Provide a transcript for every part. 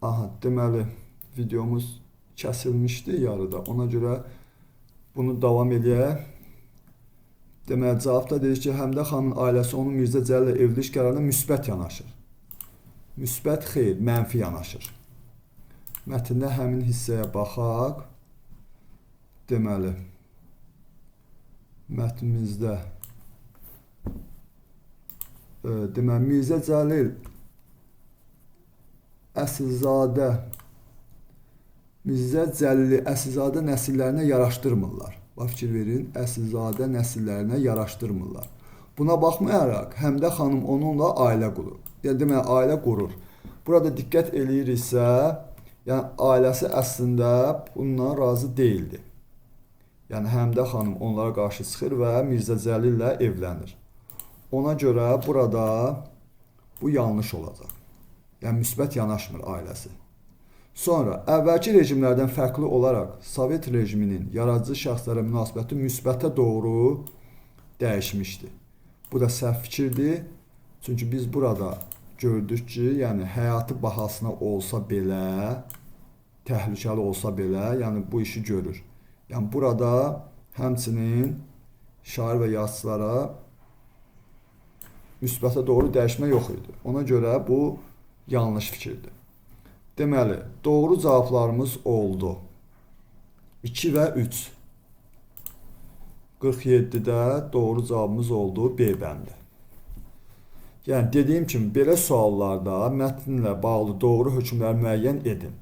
Aha, deməli videomuz kəsilmişdi yarıda. Ona görə bunu davam eləyək. Deməli cavabda deyir ki, Həmidə xanımın ailəsi onun Mirzə Cəlil ilə evlilik qərarına müsbət yanaşır. Müsbət xeyr, mənfi yanaşır. Mətndə həmin hissəyə baxaq. Deməli mətnimizdə deməli Mirzə Cəlil Əsilzadə Mirzə Cəlili Əsilzadə nəsillərinə yaraşdırmırlar. Bax, fikir verin, Əsilzadə nəsillərinə yaraşdırmırlar. Buna baxmayaraq, Həmidə xanım onunla ailə qurur. Yəni, deməli, ailə qurur. Burada diqqət eləyiriksə, yəni, ailəsi əslində bundan razı deyildi. Yəni, Həmidə xanım onlara qarşı çıxır və Mirzə Cəlil ilə evlənir. Ona görə burada bu yanlış olacaq. Yəni, müsbət yanaşmır ailəsi. Sonra, əvvəlki rejimlərdən fərqli olaraq Sovet rejiminin yaradıcı şəxslərə münasibəti müsbətə doğru dəyişmişdi. Bu da səhv fikirdir. Çünki biz burada gördük ki, yəni həyatı bahasına olsa belə, təhlükəli olsa belə, yəni bu işi görür. Yəni burada həmçinin şair və yazıçılara müsbətə doğru dəyişmə yox idi. Ona görə bu yanlış fikirdir. Deməli, doğru cavablarımız oldu. 2 və 3. 47-də doğru cavabımız oldu B bəndi. Yəni, dediyim kimi, belə suallarda mətnlə bağlı doğru hökmləri müəyyən edin.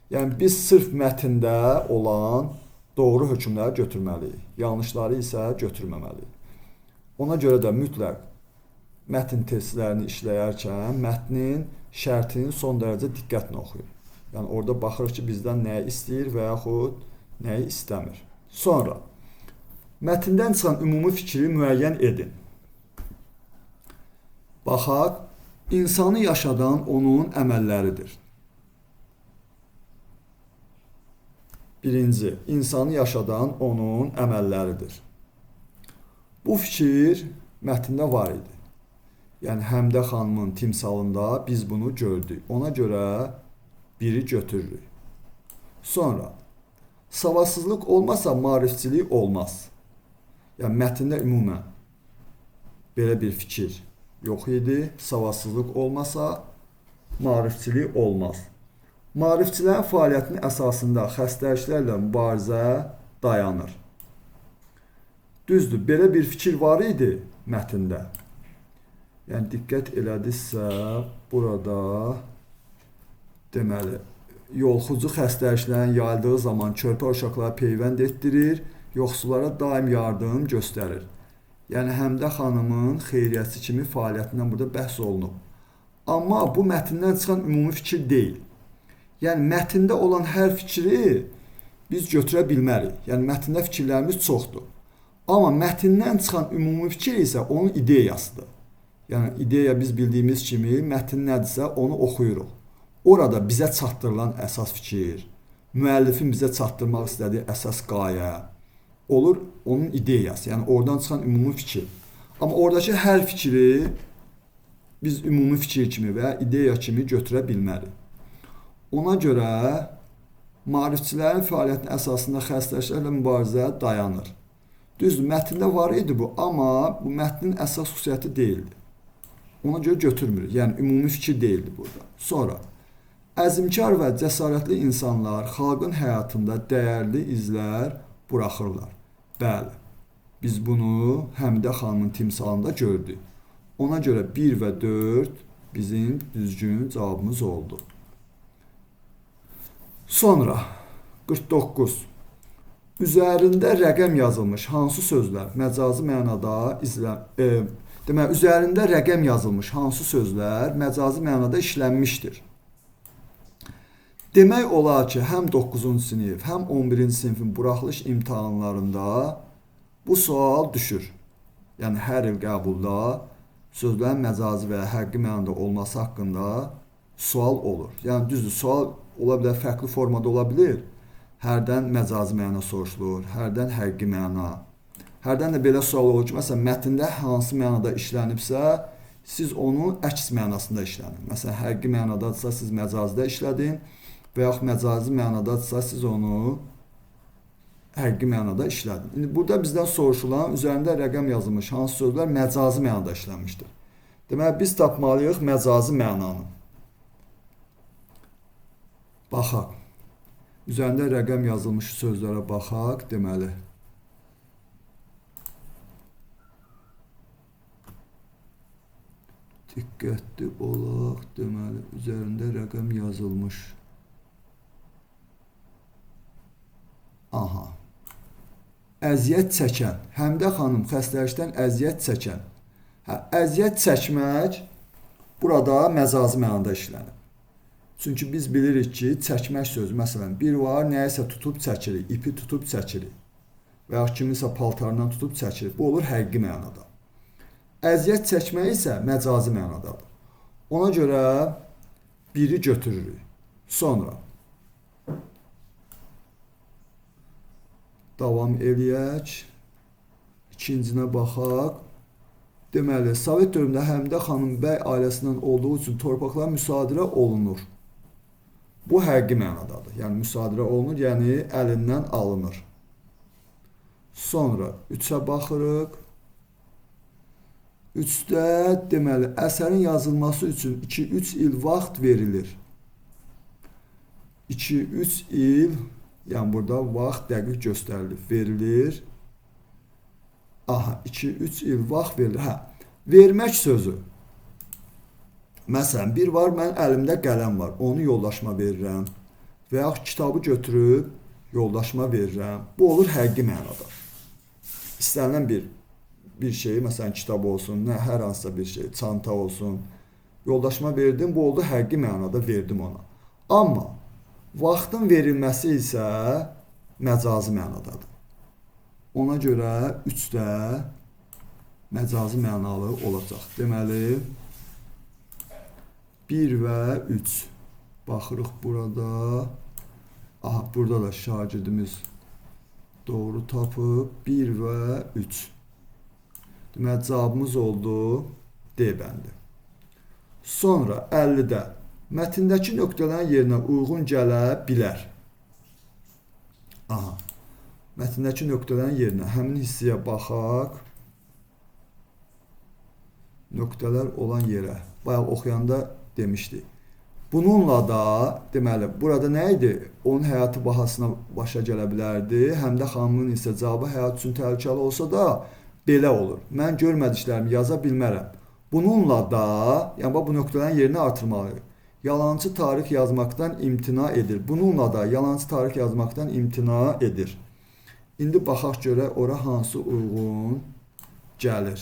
Yəni, biz sırf mətndə olan doğru hökmləri götürməliyik. Yanlışları isə götürməməliyik. Ona görə də mütləq mətn testlərini işləyərkən mətnin şərtini son dərəcə diqqətlə oxuyun. Yəni, orada baxırıq ki, bizdən nəyi istəyir və yaxud nəyi istəmir. Sonra, mətndən çıxan ümumi fikri müəyyən edin. Baxaq, insanı yaşadan onun əməlləridir. Birinci, insanı yaşadan onun əməlləridir. Bu fikir mətndə var idi. Yəni, Həmidə xanımın timsalında biz bunu gördük. Ona görə biri götürürük. Sonra, savadsızlıq olmasa maarifçilik olmaz. Yəni, mətndə ümumən belə bir fikir yox idi. Savadsızlıq olmasa maarifçilik olmaz. Maarifçilərin fəaliyyətinin əsasında xəstəliklərlə mübarizə dayanır. Düzdür, belə bir fikir var idi mətndə. Yəni, diqqət elədirsə, burada deməli, yolxucu xəstəliklərin yayıldığı zaman körpə uşaqlara peyvənd etdirir, yoxsullara daim yardım göstərir. Yəni, Həmidə xanımın xeyriyyəçi kimi fəaliyyətindən burada bəhs olunub. Amma bu mətndən çıxan ümumi fikir deyil. Yəni, mətndə olan hər fikri biz götürə bilmərik. Yəni, mətndə fikirlərimiz çoxdur. Amma mətndən çıxan ümumi fikir isə onun ideyasıdır. Yəni, ideya biz bildiyimiz kimi mətn nədirsə onu oxuyuruq. Orada bizə çatdırılan əsas fikir, müəllifin bizə çatdırmaq istədiyi əsas qayə olur onun ideyası. Yəni, oradan çıxan ümumi fikir. Amma oradakı hər fikri biz ümumi fikir kimi və ideya kimi götürə bilmərik. Ona görə maarifçilərin fəaliyyətinin əsasında xəstəliklərlə mübarizə dayanır. Düzdür, mətndə var idi bu, amma bu mətnin əsas xüsusiyyəti deyildi. Ona görə götürmürük. Yəni, ümumi fikir deyildi burada. Sonra, əzmkar və cəsarətli insanlar xalqın həyatında dəyərli izlər buraxırlar. Bəli, biz bunu Həmidə xanımın timsalında gördük. Ona görə 1 və 4 bizim düzgün cavabımız oldu. Sonra, 49. Üzərində rəqəm yazılmış hansı sözlər məcazi mənada deməli, üzərində rəqəm yazılmış hansı sözlər məcazi mənada işlənmişdir? Demək olar ki, həm 9-cu sinif, həm 11-ci sinifin buraxılış imtahanlarında bu sual düşür. Yəni, hər il qəbulda sözlərin məcazi və həqiqi mənada olması haqqında sual olur. Yəni, düzdür, sual ola bilər, fərqli formada ola bilir. Hərdən məcazi məna soruşulur, hərdən həqiqi məna. Hərdən də belə sual olur ki, məsələn, mətndə hansı mənada işlənibsə, siz onu əks mənasında işlənin. Məsələn, həqiqi mənadadırsa siz məcazda işlədin və yaxud məcazi mənadadırsa siz onu həqiqi mənada işlədin. İndi burada bizdən soruşulan üzərində rəqəm yazılmış hansı sözlər məcazi mənada işlənmişdir. Deməli, biz tapmalıyıq məcazi mənanı. Baxaq. Üzərində rəqəm yazılmış sözlərə baxaq. Deməli, diqqətli olaq. Deməli, üzərində rəqəm yazılmış. Aha. Əziyyət çəkən. Həmidə xanım xəstəlikdən əziyyət çəkən. Əziyyət çəkmək burada məcazi mənada işlənir. Çünki biz bilirik ki, çəkmək sözü, məsələn, bir var, nəyisə tutub çəkirik, ipi tutub çəkirik və yaxud kimisə paltarından tutub çəkirik. Bu olur həqiqi mənada. Əziyyət çəkmək isə məcazi mənadadır. Ona görə biri götürürük. Sonra davam eləyək. İkincinə baxaq. Deməli, Sovet dövründə Həmidə xanım bəy ailəsindən olduğu üçün torpaqlar müsadirə olunur. Bu həqiqi mənadadır. Yəni, müsadirə olunur, yəni əlindən alınır. Sonra 3-ə baxırıq. 3-də, deməli, əsərin yazılması üçün 2-3 il vaxt verilir. 2-3 il, yəni burada vaxt dəqiq göstərilir, verilir. Aha, 2-3 il vaxt verilir. Vermək sözü. Məsələn, bir var, mən əlimdə qələm var, onu yoldaşıma verirəm və yaxud kitabı götürüb yoldaşıma verirəm. Bu olur həqiqi mənada. İstənilən bir şey, məsələn, kitab olsun, nə hər hansısa bir şey, çanta olsun, yoldaşıma verdim, bu oldu həqiqi mənada verdim ona. Amma vaxtın verilməsi isə məcazi mənadadır. Ona görə 3-də məcazi mənalı olacaq. Deməli, 1 və 3. Baxırıq burada. Aha, burada da şagirdimiz doğru tapıb. 1 və 3. Deməli, cavabımız oldu D bəndi. Sonra 50-də mətndəki nöqtələrin yerinə uyğun gələ bilər. Aha, mətndəki nöqtələrin yerinə həmin hissəyə baxaq. Nöqtələr olan yerə. Bayaq oxuyanda demişdik. Bununla da, deməli, burada nə idi? Onun həyatı bahasına başa gələ bilərdi. Həmidə xanımın isə cavabı həyat üçün təhlükəli olsa da belə olur. Mən görmədiklərimi yaza bilmərəm. Bununla da, yəni bu nöqtələrin yerini artırmalıyıq. Yalancı tarix yazmaqdan imtina edir. Bununla da yalancı tarix yazmaqdan imtina edir. İndi baxaq görək ora hansı uyğun gəlir.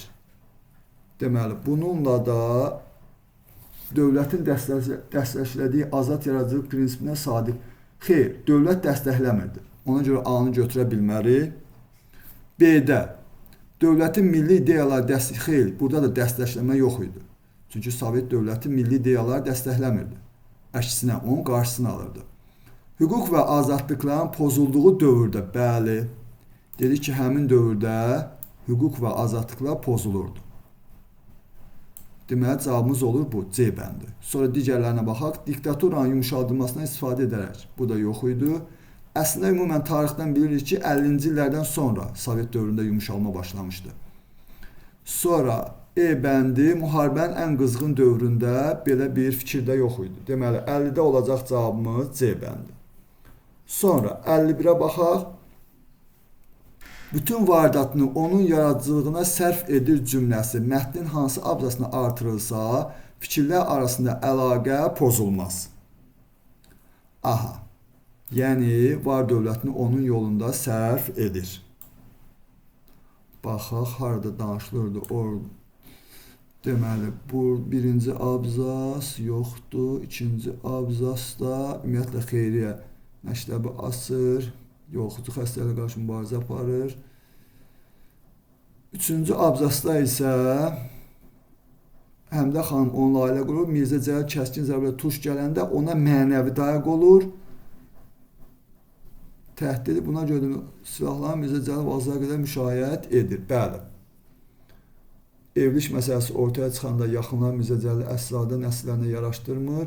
Deməli, bununla da dövlətin dəstəklədiyi azad yaradıcılıq prinsipinə sadiq. Xeyr, dövlət dəstəkləmirdi. Ona görə A-nı götürə bilmərik. B-də dövlətin milli ideyaları xeyr, burada da dəstəkləmə yox idi. Çünki Sovet dövləti milli ideyaları dəstəkləmirdi. Əksinə, onun qarşısını alırdı. Hüquq və azadlıqların pozulduğu dövrdə, bəli, dedi ki, həmin dövrdə hüquq və azadlıqlar pozulurdu. Deməli, cavabımız olur bu, C bəndi. Sonra digərlərinə baxaq. Diktaturanın yumuşaldılmasına istifadə edərək. Bu da yox idi. Əslində, ümumən tarixdən bilirik ki, 50-ci illərdən sonra Sovet dövründə yumuşalma başlamışdı. Sonra E bəndi müharibənin ən qızğın dövründə belə bir fikirdə yox idi. Deməli, 50-də olacaq cavabımız C bəndi. Sonra 51-ə baxaq. Bütün varidatını onun yaradıcılığına sərf edir cümləsi mətnin hansı abzasına artırılsa, fikirlər arasında əlaqə pozulmaz. Aha, yəni var dövlətini onun yolunda sərf edir. Baxaq, harada danışılırdı? Deməli, bu birinci abzas yoxdur, ikinci abzasda ümumiyyətlə xeyriyyə məktəbi asır. Yoluxucu xəstəliyə qarşı mübarizə aparır. Üçüncü abzasda isə Həmidə xanım onunla ailə qurur. Mirzə Cəlal kəskin zərbələ tuş gələndə ona mənəvi dayaq olur. Təhdidi buna görə silahların Mirzə Cəlal vazılara qədər müşayiət edir. Bəli. Evriliş məsələsi ortaya çıxanda yaxınlar Mirzə Cəlil Əssadə nəsillərinə yaraşdırmır.